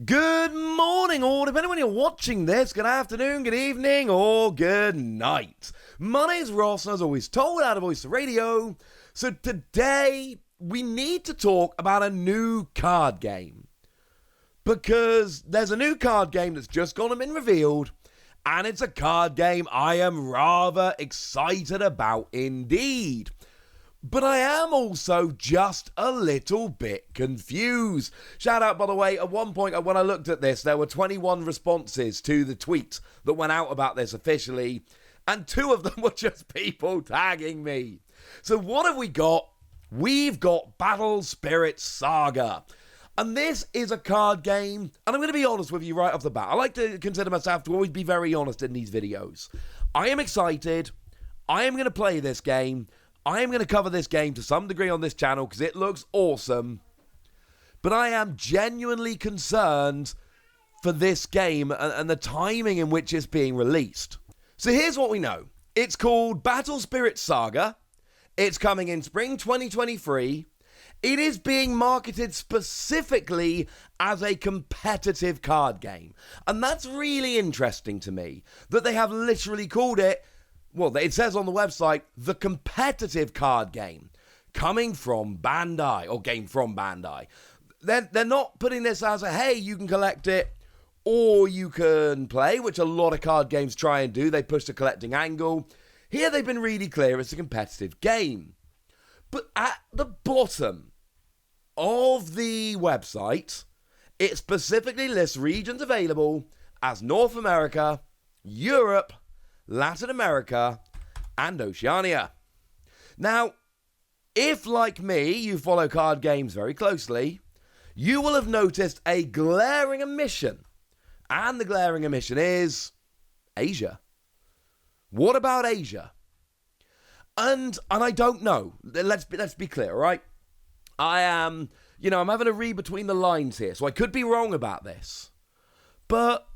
Good morning, or depending on when you're watching this, good afternoon, good evening, or good night. My name's Ross, and as always, told out of Voice of Radio. So today, we need to talk about a new card game. Because there's a new card game that's just gone and been revealed, and it's a card game I am rather excited about indeed. But I am also just a little bit confused. Shout out, by the way, at one point when I looked at this, there were 21 responses to the tweet that went out about this officially, and 2 of them were just people tagging me. So what have we got? We've got Battle Spirit Saga. And this is a card game, and I'm going to be honest with you right off the bat. I like to consider myself to always be very honest in these videos. I am excited. I am going to play this game. I am going to cover this game to some degree on this channel because it looks awesome. But I am genuinely concerned for this game and the timing in which it's being released. So here's what we know. It's called Battle Spirit Saga. It's coming in spring 2023. It is being marketed specifically as a competitive card game. And that's really interesting to me, that they have literally called it, well, it says on the website, the competitive card game, coming from Bandai, or game from Bandai. They're not putting this as a, hey, you can collect it, or you can play, which a lot of card games try and do. They push the collecting angle. Here they've been really clear, it's a competitive game. But at the bottom of the website, it specifically lists regions available as North America, Europe, Latin America, and Oceania. Now, if, like me, you follow card games very closely, you will have noticed a glaring omission. And the glaring omission is Asia. What about Asia? And I don't know. Let's be clear, all right? I'm having to read between the lines here, so I could be wrong about this. But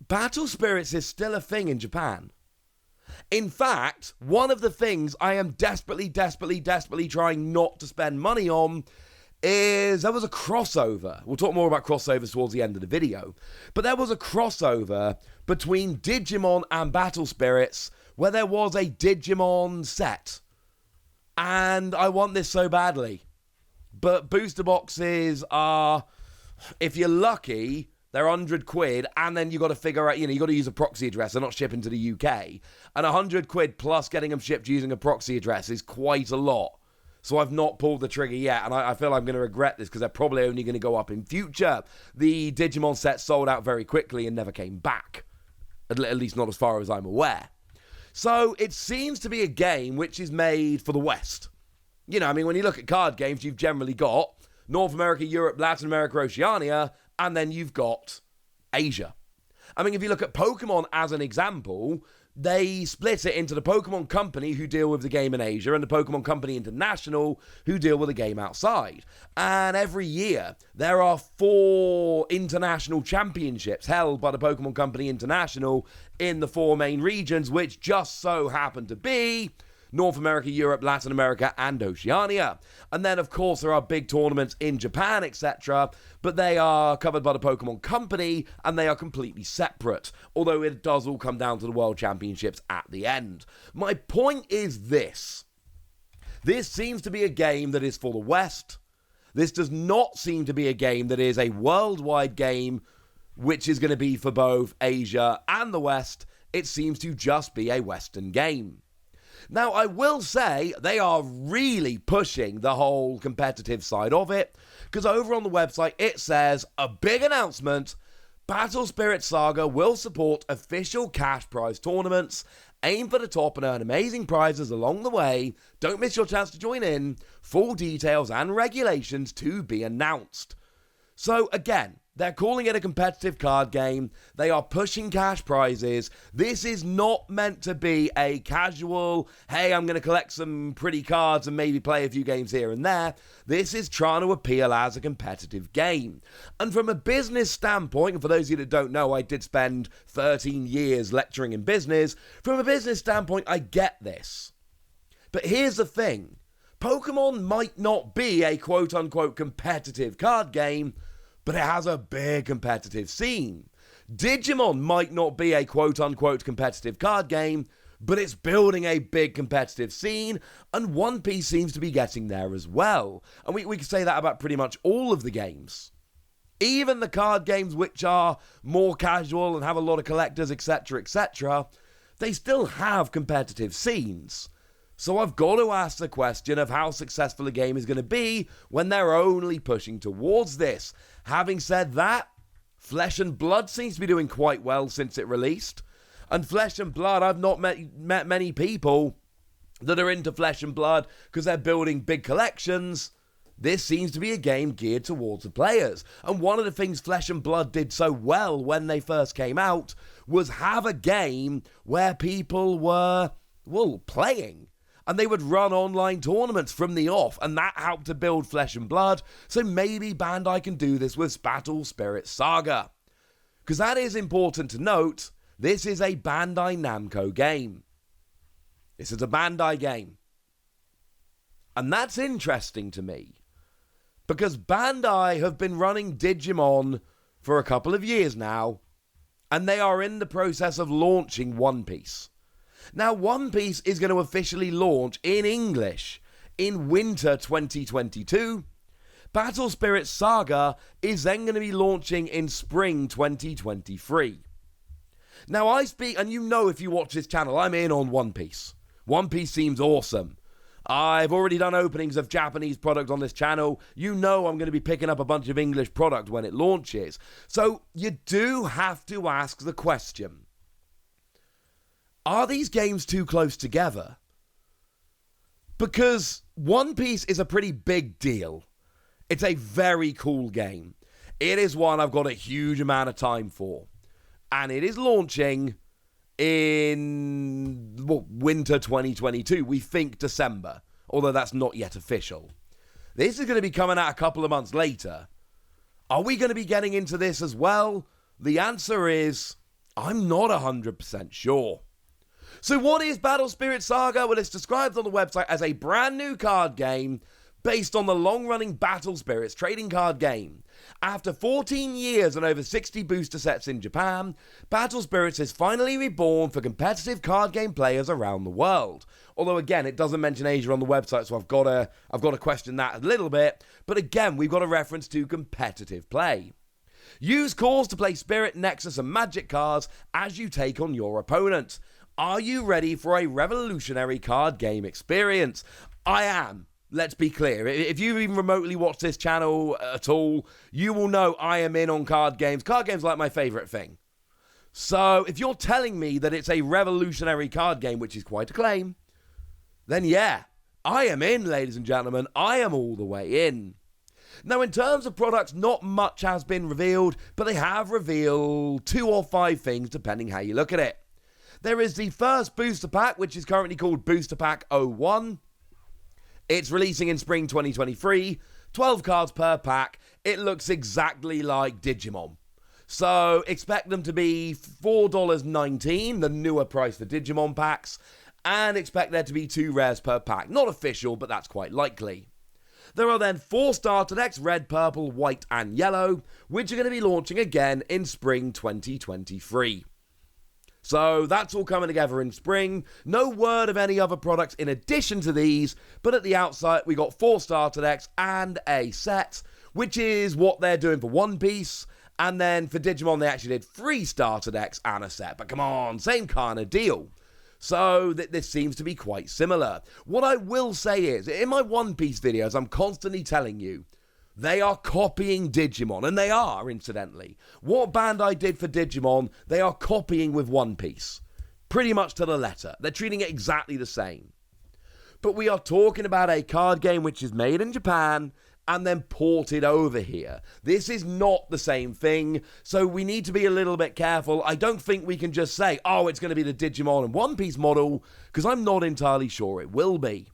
Battle Spirits is still a thing in Japan. In fact, one of the things I am desperately trying not to spend money on is there was a crossover. We'll talk more about crossovers towards the end of the video. But there was a crossover between Digimon and Battle Spirits where there was a Digimon set. And I want this so badly. But booster boxes are, if you're lucky, they're 100 quid, and then you got to figure out, you got to use a proxy address. They're not shipping to the UK. And 100 quid plus getting them shipped using a proxy address is quite a lot. So I've not pulled the trigger yet, and I feel I'm going to regret this because they're probably only going to go up in future. The Digimon set sold out very quickly and never came back. At least not as far as I'm aware. So it seems to be a game which is made for the West. When you look at card games, you've generally got North America, Europe, Latin America, Oceania, and then you've got Asia. If you look at Pokemon as an example, they split it into the Pokemon Company, who deal with the game in Asia, and the Pokemon Company International, who deal with the game outside. And every year, there are 4 international championships held by the Pokemon Company International in the 4 main regions, which just so happen to be North America, Europe, Latin America, and Oceania. And then, of course, there are big tournaments in Japan, etc., but they are covered by the Pokemon Company, and they are completely separate, although it does all come down to the World Championships at the end. My point is this. This seems to be a game that is for the West. This does not seem to be a game that is a worldwide game, which is going to be for both Asia and the West. It seems to just be a Western game. Now, I will say they are really pushing the whole competitive side of it, because over on the website it says, a big announcement, Battle Spirit Saga will support official cash prize tournaments, aim for the top and earn amazing prizes along the way, don't miss your chance to join in, full details and regulations to be announced. So again, they're calling it a competitive card game. They are pushing cash prizes. This is not meant to be a casual, hey, I'm going to collect some pretty cards and maybe play a few games here and there. This is trying to appeal as a competitive game. And from a business standpoint, and for those of you that don't know, I did spend 13 years lecturing in business. From a business standpoint, I get this. But here's the thing. Pokemon might not be a quote-unquote competitive card game, but it has a big competitive scene. Digimon might not be a quote-unquote competitive card game, but it's building a big competitive scene, and One Piece seems to be getting there as well. And we can say that about pretty much all of the games. Even the card games which are more casual and have a lot of collectors, etc., they still have competitive scenes. So I've got to ask the question of how successful a game is going to be when they're only pushing towards this. Having said that, Flesh and Blood seems to be doing quite well since it released. And Flesh and Blood, I've not met many people that are into Flesh and Blood because they're building big collections. This seems to be a game geared towards the players. And one of the things Flesh and Blood did so well when they first came out was have a game where people were, playing. And they would run online tournaments from the off, and that helped to build Flesh and Blood. So maybe Bandai can do this with Battle Spirit Saga. Because that is important to note. This is a Bandai Namco game. This is a Bandai game. And that's interesting to me. Because Bandai have been running Digimon for a couple of years now. And they are in the process of launching One Piece. Now, One Piece is going to officially launch in English in winter 2022. Battle Spirit Saga is then going to be launching in spring 2023. Now, I speak, and you know if you watch this channel, I'm in on One Piece. One Piece seems awesome. I've already done openings of Japanese product on this channel. You know I'm going to be picking up a bunch of English product when it launches. So you do have to ask the question, are these games too close together? Because One Piece is a pretty big deal. It's a very cool game. It is one I've got a huge amount of time for. And it is launching in winter 2022. We think December, although that's not yet official. This is going to be coming out a couple of months later. Are we going to be getting into this as well? The answer is, I'm not 100% sure. So what is Battle Spirit Saga? Well, it's described on the website as a brand new card game based on the long-running Battle Spirits trading card game. After 14 years and over 60 booster sets in Japan, Battle Spirits is finally reborn for competitive card game players around the world. Although again, it doesn't mention Asia on the website, so I've got to question that a little bit. But again, we've got a reference to competitive play. Use cores to play Spirit, Nexus, and Magic cards as you take on your opponent. Are you ready for a revolutionary card game experience? I am. Let's be clear. If you've even remotely watched this channel at all, you will know I am in on card games. Card games are like my favourite thing. So if you're telling me that it's a revolutionary card game, which is quite a claim, then yeah, I am in, ladies and gentlemen. I am all the way in. Now, in terms of products, not much has been revealed, but they have revealed 2 or 5 things, depending how you look at it. There is the first booster pack, which is currently called Booster Pack 01. It's releasing in spring 2023, 12 cards per pack. It looks exactly like Digimon. So expect them to be $4.19, the newer price for Digimon packs, and expect there to be 2 rares per pack. Not official, but that's quite likely. There are then 4 starter decks, red, purple, white, and yellow, which are going to be launching again in spring 2023. So that's all coming together in spring. No word of any other products in addition to these, but at the outset we got 4 starter decks and a set, which is what they're doing for One Piece. And then for Digimon they actually did 3 starter decks and a set. But come on, same kind of deal. So this seems to be quite similar. What I will say is, in my One Piece videos, I'm constantly telling you, they are copying Digimon, and they are, incidentally. What Bandai did for Digimon, they are copying with One Piece. Pretty much to the letter. They're treating it exactly the same. But we are talking about a card game which is made in Japan and then ported over here. This is not the same thing, so we need to be a little bit careful. I don't think we can just say, oh, it's going to be the Digimon and One Piece model, because I'm not entirely sure it will be.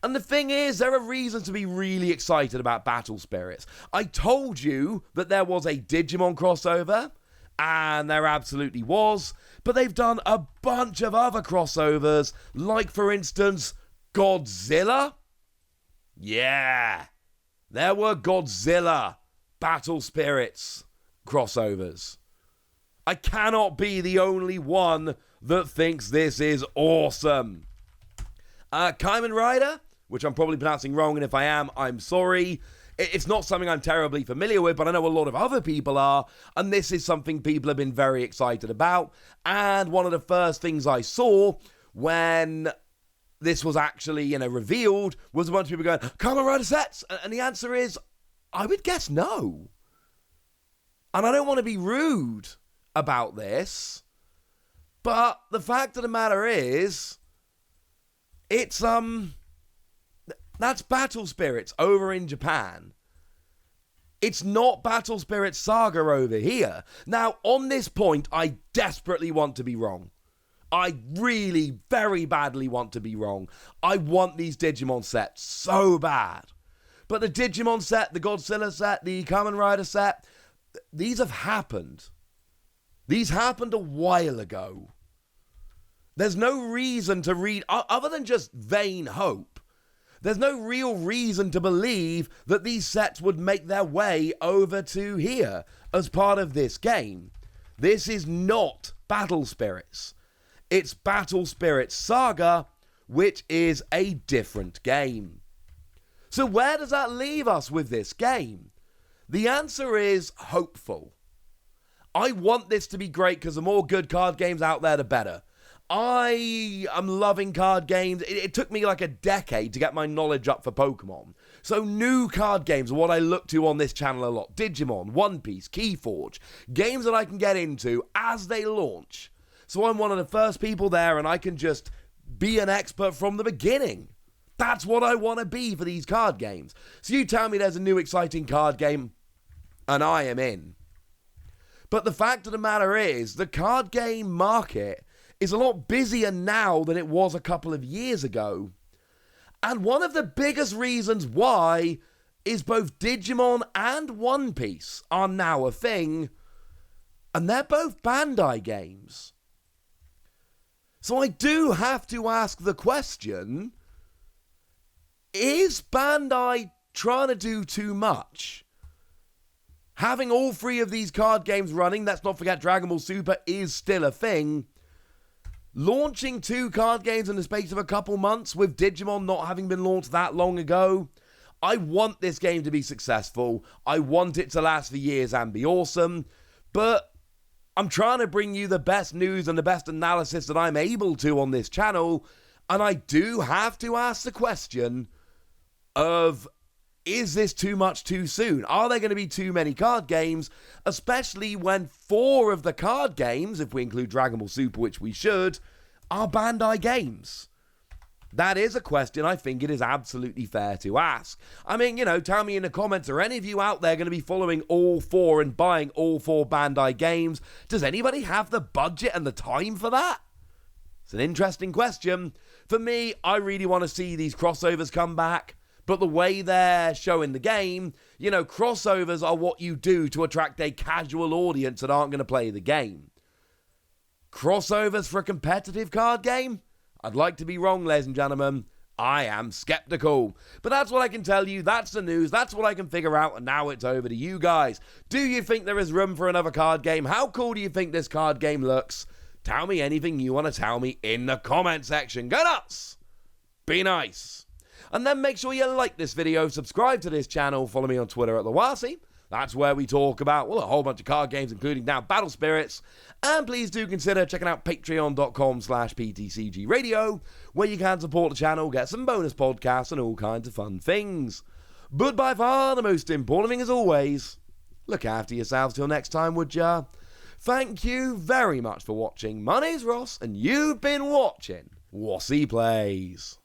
And the thing is, there are reasons to be really excited about Battle Spirits. I told you that there was a Digimon crossover, and there absolutely was, but they've done a bunch of other crossovers, like, for instance, Godzilla. Yeah, there were Godzilla Battle Spirits crossovers. I cannot be the only one that thinks this is awesome. Kamen Rider, which I'm probably pronouncing wrong, and if I am, I'm sorry. It's not something I'm terribly familiar with, but I know a lot of other people are, and this is something people have been very excited about. And one of the first things I saw when this was actually, revealed was a bunch of people going, Kamen Rider sets? And the answer is, I would guess no. And I don't want to be rude about this, but the fact of the matter is, it's, that's Battle Spirits over in Japan. It's not Battle Spirits Saga over here. Now, on this point, I desperately want to be wrong. I really, very badly want to be wrong. I want these Digimon sets so bad. But the Digimon set, the Godzilla set, the Kamen Rider set, these have happened. These happened a while ago. There's no reason to read, other than just vain hope, there's no real reason to believe that these sets would make their way over to here as part of this game. This is not Battle Spirits. It's Battle Spirits Saga, which is a different game. So where does that leave us with this game? The answer is hopeful. I want this to be great because the more good card games out there, the better. I am loving card games. It took me like a decade to get my knowledge up for Pokemon. So new card games are what I look to on this channel a lot. Digimon, One Piece, Keyforge. Games that I can get into as they launch. So I'm one of the first people there and I can just be an expert from the beginning. That's what I want to be for these card games. So you tell me there's a new exciting card game and I am in. But the fact of the matter is, the card game market is a lot busier now than it was a couple of years ago. And one of the biggest reasons why is both Digimon and One Piece are now a thing, and they're both Bandai games. So I do have to ask the question, is Bandai trying to do too much? Having all three of these card games running, let's not forget Dragon Ball Super is still a thing. Launching 2 card games in the space of a couple months with Digimon not having been launched that long ago. I want this game to be successful. I want it to last for years and be awesome. But I'm trying to bring you the best news and the best analysis that I'm able to on this channel. And I do have to ask the question of, is this too much too soon? Are there going to be too many card games? Especially when 4 of the card games, if we include Dragon Ball Super, which we should, are Bandai games. That is a question I think it is absolutely fair to ask. I mean, tell me in the comments, are any of you out there going to be following all 4 and buying all 4 Bandai games? Does anybody have the budget and the time for that? It's an interesting question. For me, I really want to see these crossovers come back. But the way they're showing the game, crossovers are what you do to attract a casual audience that aren't going to play the game. Crossovers for a competitive card game? I'd like to be wrong, ladies and gentlemen. I am skeptical. But that's what I can tell you. That's the news. That's what I can figure out. And now it's over to you guys. Do you think there is room for another card game? How cool do you think this card game looks? Tell me anything you want to tell me in the comment section. Go nuts! Be nice. And then make sure you like this video, subscribe to this channel, follow me on Twitter at Lawasi. That's where we talk about, a whole bunch of card games, including now Battle Spirits. And please do consider checking out patreon.com/PTCG Radio, where you can support the channel, get some bonus podcasts, and all kinds of fun things. But by far, the most important thing as always, look after yourselves till next time, would ya? Thank you very much for watching. My name's Ross, and you've been watching Wassy Plays.